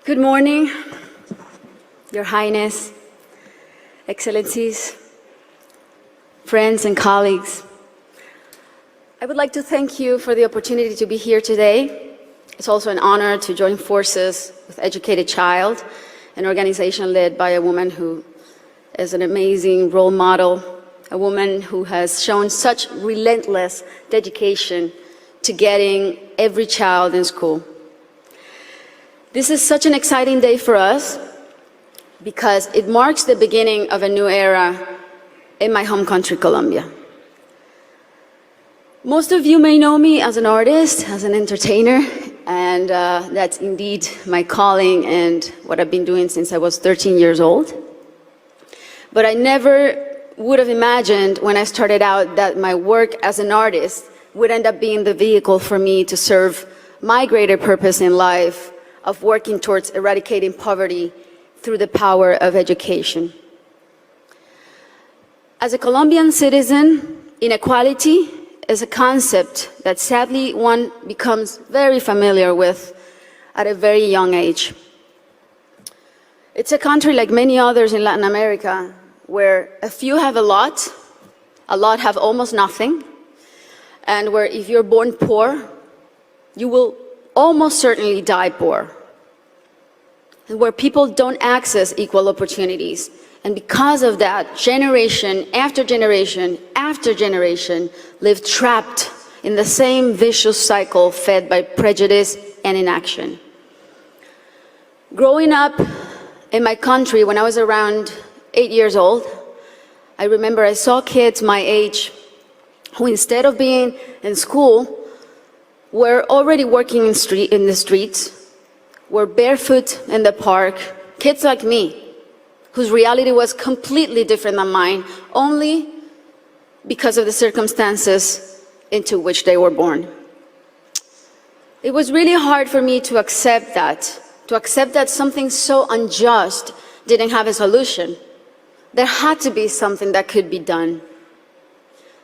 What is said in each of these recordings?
Good morning, Your Highness, Excellencies, friends and colleagues. I would like to thank you for the opportunity to be here today. It's also an honor to join forces with Educated Child, an organization led by a woman who is an amazing role model, a woman who has shown such relentless dedication to getting every child in school. This is such an exciting day for us because it marks the beginning of a new era in my home country, Colombia. Most of you may know me as an artist, as an entertainer, and that's indeed my calling and what I've been doing since I was 13 years old. But I never would have imagined when I started out that my work as an artist would end up being the vehicle for me to serve my greater purpose in life of working towards eradicating poverty through the power of education. As a Colombian citizen, inequality is a concept that sadly one becomes very familiar with at a very young age. It's a country like many others in Latin America where a few have a lot have almost nothing, and where if you're born poor, you will almost certainly die poor, and where people don't access equal opportunities. And because of that, generation after generation after generation live trapped in the same vicious cycle fed by prejudice and inaction. Growing up in my country when I was around 8 years old, I remember I saw kids my age who, instead of being in school, were already working in the streets, were barefoot in the park, kids like me, whose reality was completely different than mine, only because of the circumstances into which they were born. It was really hard for me to accept that something so unjust didn't have a solution. There had to be something that could be done.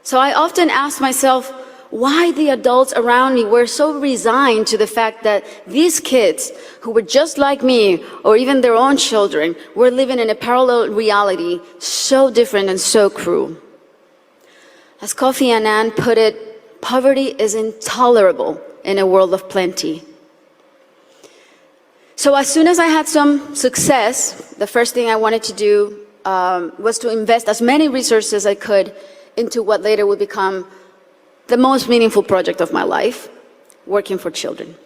So I often asked myself why the adults around me were so resigned to the fact that these kids, who were just like me, or even their own children, were living in a parallel reality so different and so cruel. As Kofi Annan put it, poverty is intolerable in a world of plenty. So as soon as I had some success, the first thing I wanted to do was to invest as many resources as I could into what later would become the most meaningful project of my life, working for children.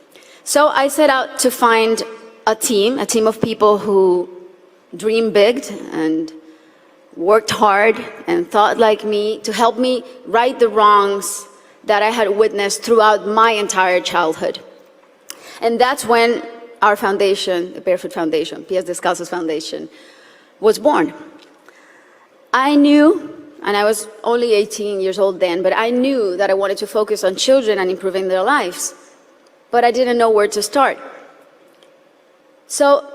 So I set out to find a team of people who dreamed big and worked hard and thought like me to help me right the wrongs that I had witnessed throughout my entire childhood. And that's when our foundation, the Barefoot Foundation, Pies Descalzos Foundation, was born. I knew, and I was only 18 years old then, but I knew that I wanted to focus on children and improving their lives, but I didn't know where to start. So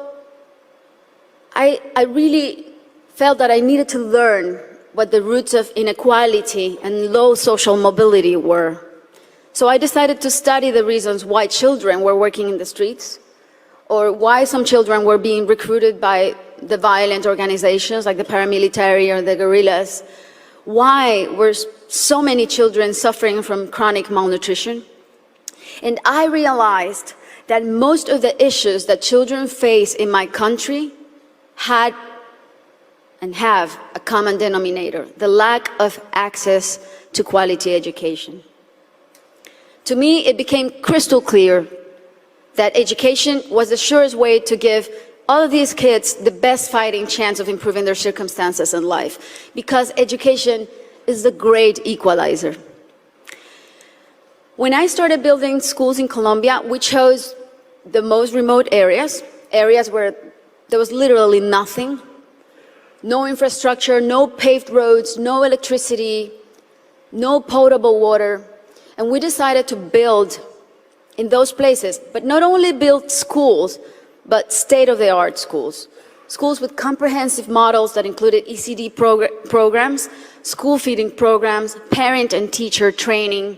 I really felt that I needed to learn what the roots of inequality and low social mobility were. So I decided to study the reasons why children were working in the streets, or why some children were being recruited by the violent organizations like the paramilitary or the guerrillas. Why were so many children suffering from chronic malnutrition? And I realized that most of the issues that children face in my country had and have a common denominator: the lack of access to quality education. To me, it became crystal clear that education was the surest way to give all of these kids the best fighting chance of improving their circumstances in life, because education is the great equalizer. When I started building schools in Colombia, we chose the most remote areas where there was literally nothing, no infrastructure, no paved roads, no electricity, no potable water. And we decided to build in those places, but not only build schools, but state-of-the-art schools. Schools with comprehensive models that included ECD programs, school feeding programs, parent and teacher training.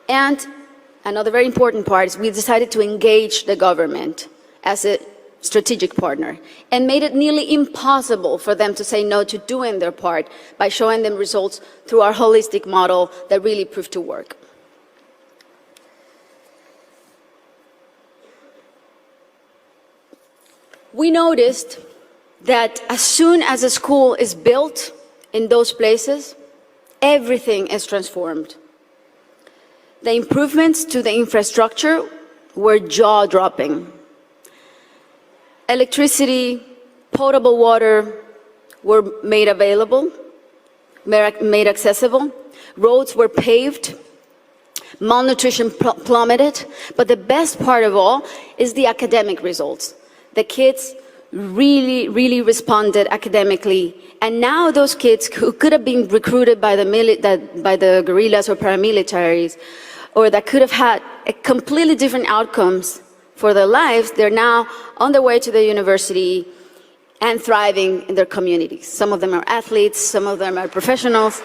And another very important part is we decided to engage the government as a strategic partner and made it nearly impossible for them to say no to doing their part by showing them results through our holistic model that really proved to work. We noticed that as soon as a school is built in those places, everything is transformed. The improvements to the infrastructure were jaw-dropping. Electricity, potable water were made available, made accessible. Roads were paved. Malnutrition plummeted. But the best part of all is the academic results. The kids really responded academically. And now those kids who could have been recruited by the guerrillas or paramilitaries, or that could have had a completely different outcomes for their lives, they're now on their way to the university and thriving in their communities. Some of them are athletes, some of them are professionals.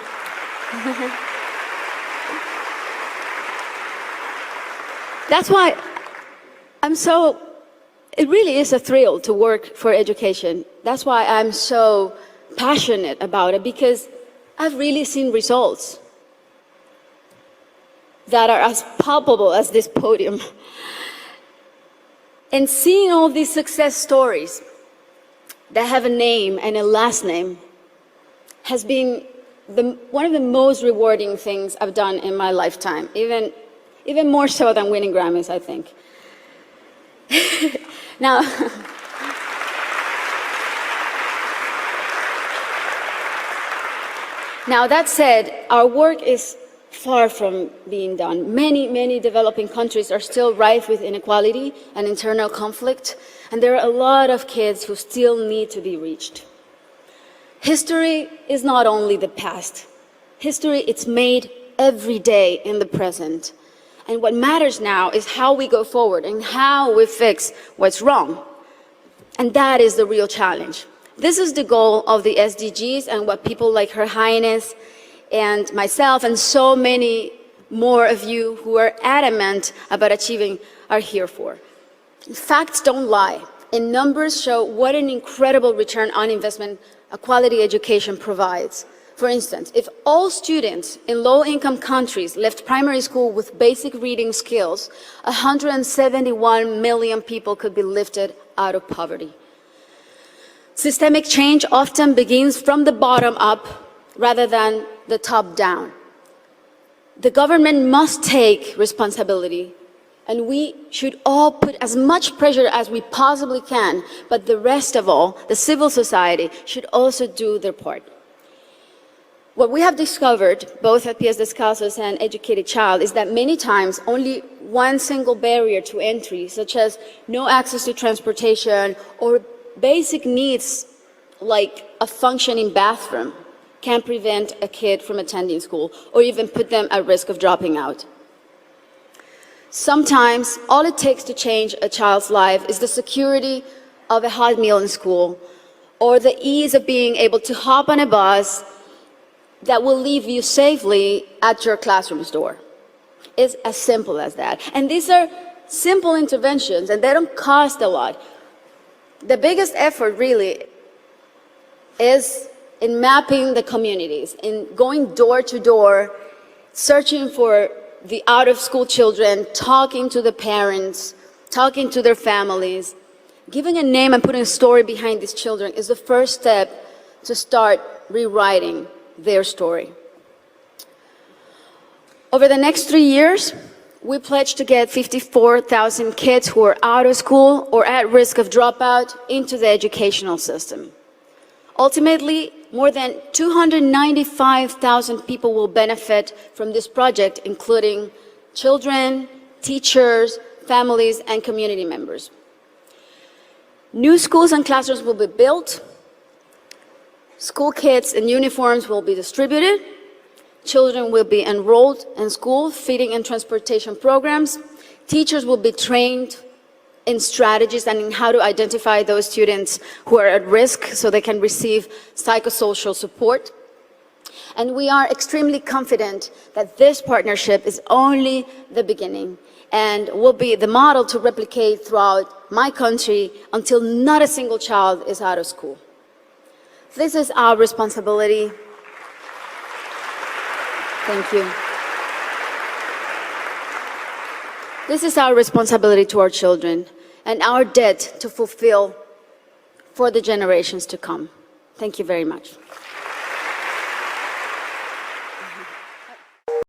That's why it really is a thrill to work for education. That's why I'm so passionate about it, because I've really seen results that are as palpable as this podium. And seeing all these success stories that have a name and a last name has been one of the most rewarding things I've done in my lifetime, even more so than winning Grammys, I think. Now, that said, our work is far from being done. Many developing countries are still rife with inequality and internal conflict, and there are a lot of kids who still need to be reached. History is not only the past. History, it's made every day in the present. And what matters now is how we go forward and how we fix what's wrong. And that is the real challenge. This is the goal of the SDGs and what people like Her Highness and myself and so many more of you who are adamant about achieving are here for. Facts don't lie, and numbers show what an incredible return on investment a quality education provides. For instance, if all students in low-income countries left primary school with basic reading skills, 171 million people could be lifted out of poverty. Systemic change often begins from the bottom up rather than the top down. The government must take responsibility, and we should all put as much pressure as we possibly can, but the rest of all, the civil society, should also do their part. What we have discovered, both at Pies Descalzos and Educated Child, is that many times only one single barrier to entry, such as no access to transportation or basic needs like a functioning bathroom, can prevent a kid from attending school or even put them at risk of dropping out. Sometimes all it takes to change a child's life is the security of a hot meal in school or the ease of being able to hop on a bus that will leave you safely at your classroom's door. It's as simple as that. And these are simple interventions and they don't cost a lot. The biggest effort really is in mapping the communities, in going door to door, searching for the out-of-school children, talking to the parents, talking to their families. Giving a name and putting a story behind these children is the first step to start rewriting their story. Over the next 3 years, we pledge to get 54,000 kids who are out of school or at risk of dropout into the educational system. Ultimately, more than 295,000 people will benefit from this project, including children, teachers, families, and community members. New schools and classrooms will be built. School kits and uniforms will be distributed. Children will be enrolled in school, feeding and transportation programs. Teachers will be trained in strategies and in how to identify those students who are at risk so they can receive psychosocial support. And we are extremely confident that this partnership is only the beginning and will be the model to replicate throughout my country until not a single child is out of school. This is our responsibility. Thank you. This is our responsibility to our children and our debt to fulfill for the generations to come. Thank you very much.